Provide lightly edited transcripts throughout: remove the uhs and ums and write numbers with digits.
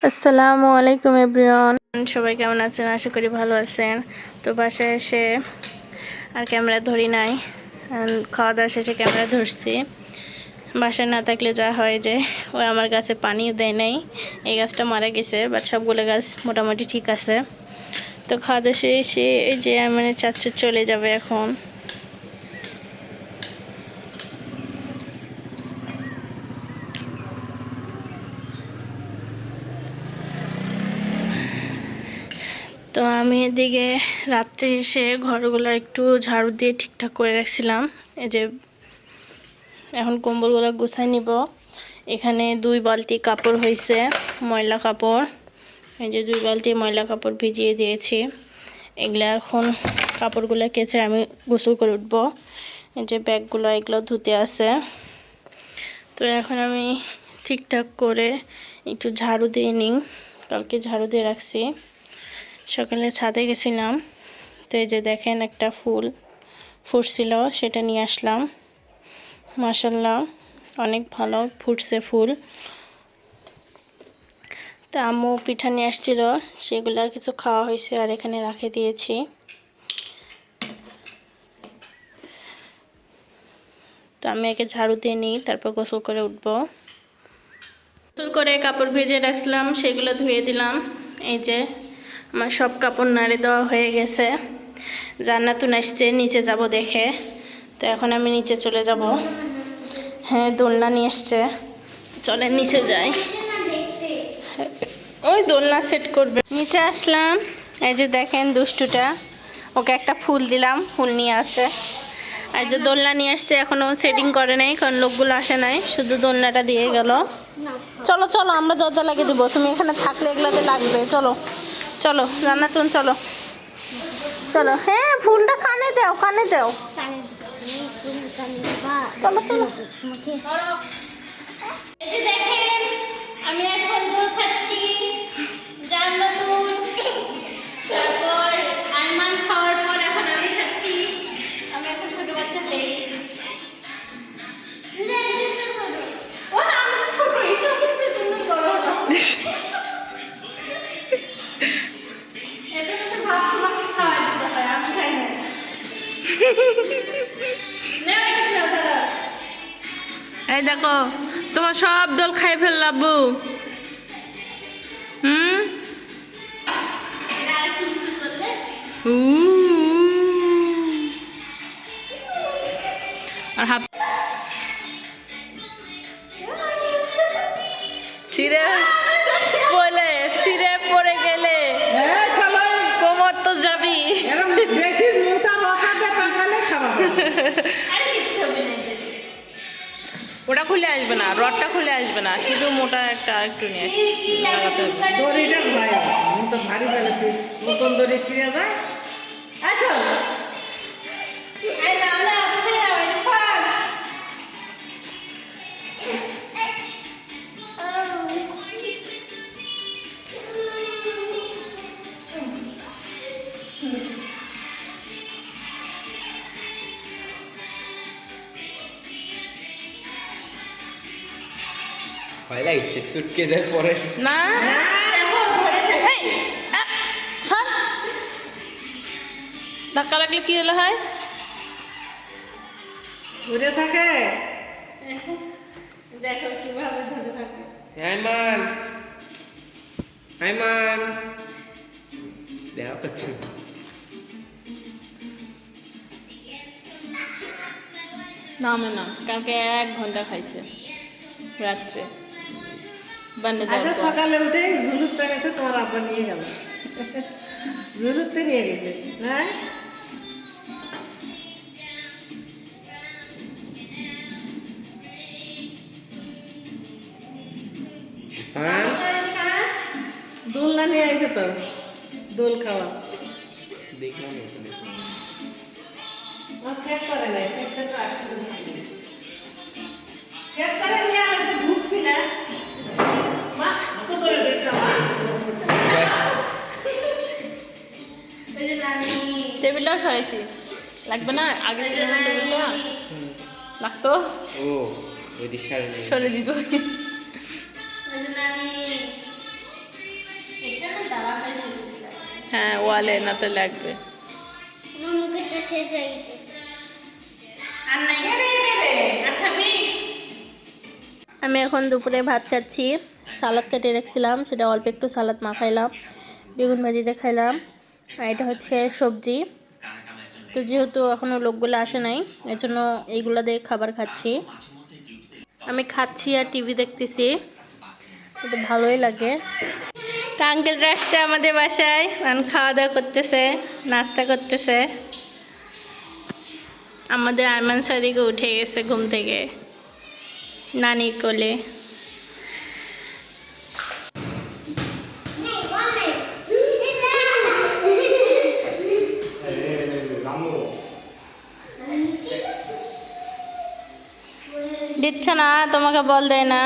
আসসালামু আলাইকুম এভরিওয়ান, সবাই কেমন আছেন? আশা করি ভালো আছেন। তো বাসায় এসে আর ক্যামেরা ধরি নাই, খাওয়া দাওয়া শেষে ক্যামেরা ধরছি। বাসায় না থাকলে যা হয় যে ওই আমার গাছে পানিও দেয় নাই, এই গাছটা মারা গেছে, বাট সবগুলো গাছ মোটামুটি ঠিক আছে। তো খাওয়া দাওয়া শেষে এই যে মানে চাচ্চু চলে যাবে এখন। তো আমি এদিকে রাত্রে এসে ঘরগুলো একটু ঝাড়ু দিয়ে ঠিকঠাক করে রাখছিলাম। এই যে এখন কম্বলগুলো গুছাই নিব। এখানে 2 বালতি কাপড় হয়েছে, ময়লা কাপড়। এই যে 2 বালতি ময়লা কাপড় ভিজিয়ে দিয়েছি। এগুলা এখন কাপড়গুলো কেচে আমি গোসল করে উঠব। এই যে ব্যাগগুলো এগুলো ধুতে আছে। তো এখন আমি ঠিকঠাক করে একটু ঝাড়ু দিয়ে নিই। কালকে ঝাড়ু দিয়ে রাখছি। সকালে ছাদে গেছিলাম, তো এই যে দেখেন একটা ফুল ফুটছিল, সেটা নিয়ে আসলাম। মাশাআল্লাহ অনেক ভালো ফুটছে ফুল। তা আম্মু পিঠা নিয়ে আসছিল, সেগুলো কিছু খাওয়া হয়েছে আর এখানে রেখে দিয়েছি। তো আমি একে ঝাড়ু দিয়ে নিই, তারপর গোসল করে উঠবো। গোসল করে কাপড় ভেজে রাখলাম, সেগুলো ধুয়ে দিলাম। এই যে আমার সব কাপড় নাড়ে দেওয়া হয়ে গেছে। জান্নাতুন আসছে, নিচে যাব দেখে। তো এখন আমি নিচে চলে যাব। হ্যাঁ, দোলনা নিয়ে এসছে, চলে নিচে যাই। ওই দোলনা সেট করবে। নিচে আসলাম, এই যে দেখেন দুষ্টুটা, ওকে একটা ফুল দিলাম, ফুল নিয়ে আসে। আর যে দোলনা নিয়ে আসছে, এখনো সেটিং করে নাই, কারণ লোকগুলো আসে নাই, শুধু দোলনাটা দিয়ে গেল। চলো চলো, আমরা দরজা লাগিয়ে দেবো, তুমি এখানে থাকলে এগুলোতে লাগবে। চলো চলো জান্নাতুন, চলো চলো। হ্যাঁ, ফুলটা কানে দাও, কানে দাও। চলো চলো। এই যে দেখেন আমি এখন দোল খাচ্ছি, জান্নাতুন, তারপর আইমান খাওয়ার পর এখন আমি খাচ্ছি। আমি এখন ছোট বাচ্চা হয়ে গেছি। ও না, আমি ছোট, এটা কিন্তু বড় হলো। এটা তো ভাত তোমাকে খাওয়াই দিতে হয়, আমি খাই না। এই দেখো, তোমার সব দোল খাই ফেললাম আব্বু। আর হাত ছিঁড়ে বলে ছিঁড়ে পড়ে গেলে কোমর তো যাবি। ওটা খুলে আসবে না, রডটা খুলে আসবে না, শুধু মোটা একটা একটু নিয়ে আসবে, লাগাতে হবে। দড়িটা ভারী ফেলেছি, নতুন দড়ি ছিঁড়ে যায়। আচ্ছা ভয় লাগছে, চুটকে যায় পরে না এই, সর। ধাক্কা লাগলে কি হলো হয়? ঘুরে থাকে। দেখো কিভাবে ধরে থাকে। আইমান, আইমান দেখা পাচ্ছে নামে না, কালকে 1 ঘন্টা খাইছে রাত্রে বান্নে আজকে দেওয়ার পর। সকালে উঠে ঝুলুরটা গেছে, তোমার আব্বা নিয়ে গেল। ঝুলুরতে নিয়ে গেছে, হ্যাঁ। হ্যাঁ দোলনা নিয়ে আইছে তো, দোল খাওয়া। দেখলাম এখানে সেট করে নাই, সেট করে আসতে সেট করে নিয়ে আমি ঢুকছি না, মাছ তো করে দেখলাম। টেবিলটাও সরাইছি, লাগবে না? আগে ছিল না টেবিলটা, লাগতো, ও ওই দিশার সরে দিত। হ্যাঁ ওয়ালে না তো লাগবে। আমি এখন দুপুরে ভাত খাচ্ছি, সালাদ কেটে রেখেছিলাম, সেটা অল্প একটু সালাদ মাখাইলাম, বেগুন ভাজিতে খাইলাম, আর এটা হচ্ছে সবজি। তো যেহেতু এখনও লোকগুলো আসে নাই, এর জন্য এইগুলো দিয়ে খাবার খাচ্ছি। আমি খাচ্ছি আর টিভি দেখতেছি, এটা ভালোই লাগে। তো আঙ্কেলরা আসছে আমাদের বাসায়, খাওয়া দাওয়া করতেছে, নাস্তা করতেছে। আমাদের আয়মান সাদিকে উঠে গেছে ঘুম থেকে নানির কোলে। দিচ্ছে না তোমাকে, বল দেয় না।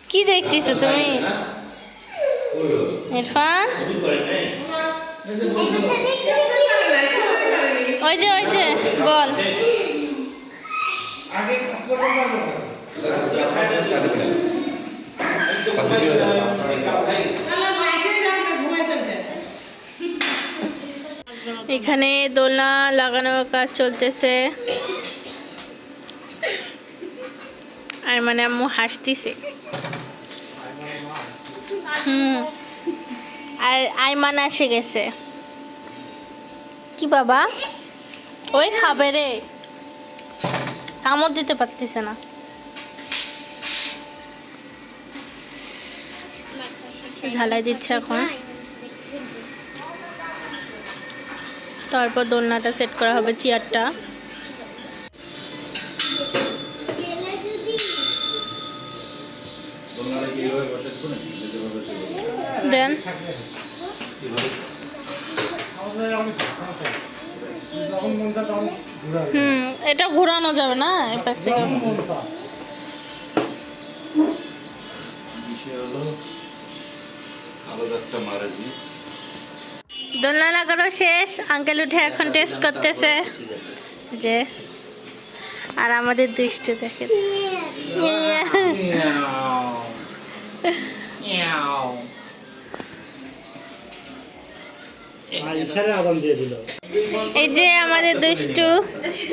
কি দেখতেছো তুমি ইরফান? ওই যে বল। এখানে দোলনা লাগানোর কাজ চলতেছে, আর মানে আম্মু হাসতিছে। আর আইমান এসে গেছে। কি বাবা, ওই খাবে রে, কামড় দিতে পারতেছে না। ঝালাই দিচ্ছে এখন, তারপর দোলনাটা সেট করা হবে, চেয়ারটা। দেন এটা ঘোরানো যাবে না এপাশ থেকে। দোলনা লাগানো শেষ, আঙ্কেল উঠে এখন টেস্ট করতেছে যে। আর আমাদের দুষ্টু দেখেন, এই যে আমাদের দুষ্টু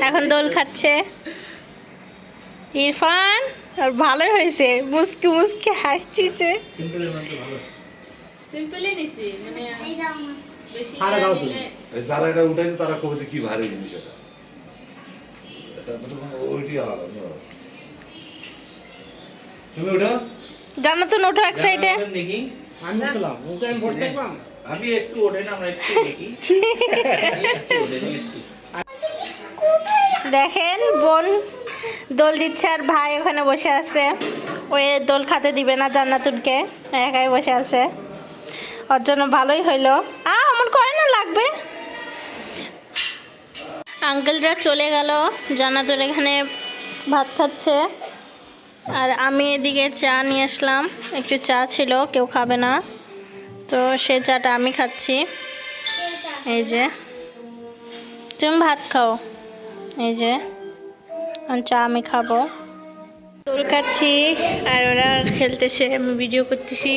এখন দোল খাচ্ছে। ইরফান আর ভালোই হয়েছে, মুসকি মুসকি হাসছিছে। সিম্পলি নিছি, মানে বেশি যারা এটা উঠাইছে তারা কবেছে কি ভারী জিনিস এটা, ওইটি আলাদা। তুমি ওঠো, জানো তো, ওঠো এক সাইডে। দেখি আমি বসলাম, ওকে আমি বসে থাকলাম। আমি একটু ওঠেন, আমরা একটু দেখি। দেখেন বোন দোল দিচ্ছে আর ভাই ওখানে বসে আছে, ওই দোল খাতে দিবে না জান্নাতুনকে, একাই বসে আছে। ওর জন্য ভালোই হইলো। অমন করে না, লাগবে। আঙ্কেলরা চলে গেল, জান্নাতুন এখানে ভাত খাচ্ছে, আর আমি এদিকে চা নিয়ে আসলাম। একটু চা ছিল, কেউ খাবে না, তো সেই চাটা আমি খাচ্ছি। এই যে তুমি ভাত খাও, এই যে চা আমি খাবো। দোল খাচ্ছি আর ওরা খেলতেছে, আমি ভিডিও করতেছি।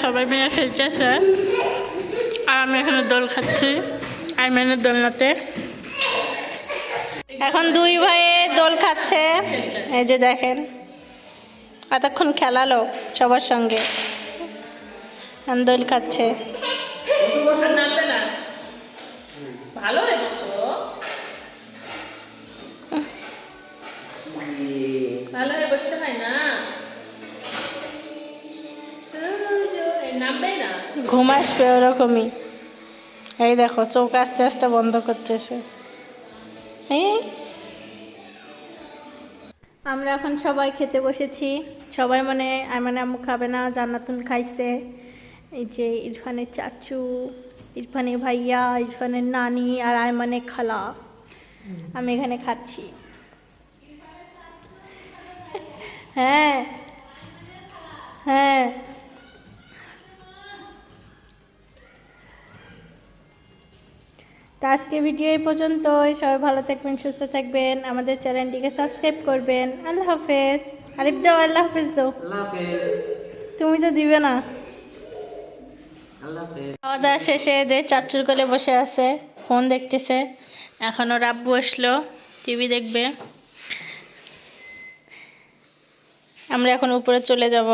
সবাই মিলে খেলতেছে আর আমি এখানে দোল খাচ্ছি আইমানের দোলনাতে। এখন দুই ভাইয়ে দোল খাচ্ছে, এই যে দেখেন, এতক্ষণ খেলালো সবার সঙ্গে, দোল খাচ্ছে। ভালো ভালো হয়ে বসতে হয় না, ঘুম আসবে ওরকমই। এই দেখো চোখ আস্তে আস্তে বন্ধ করতেছে। এই আমরা এখন সবাই খেতে বসেছি, সবাই মানে আম্মু খাবে না, জান্নাতুন খাইছে। এই যে ইরফানের চাচু, ইরফানের ভাইয়া, ইরফানের নানি আর আয়মানের খালা, আমি এখানে খাচ্ছি। হ্যাঁ হ্যাঁ, তো আজকে ভিডিও এই পর্যন্তই। সবাই ভালো থাকবেন, সুস্থ থাকবেন, আমাদের চ্যানেলটিকে সাবস্ক্রাইব করবেন। আল্লাহ হাফেজ। আরিফ দাও আল্লাহ হাফেজ দাও। আল্লাহ হাফেজ। তুমি তো দিবে না। আল্লাহ হাফেজ। খাওয়া দাওয়া শেষে যে চাচুর কোলে বসে আছে, ফোন দেখতেছে। এখন ওর আব্বু আসলো, টিভি দেখবে। আমরা এখন উপরে চলে যাব।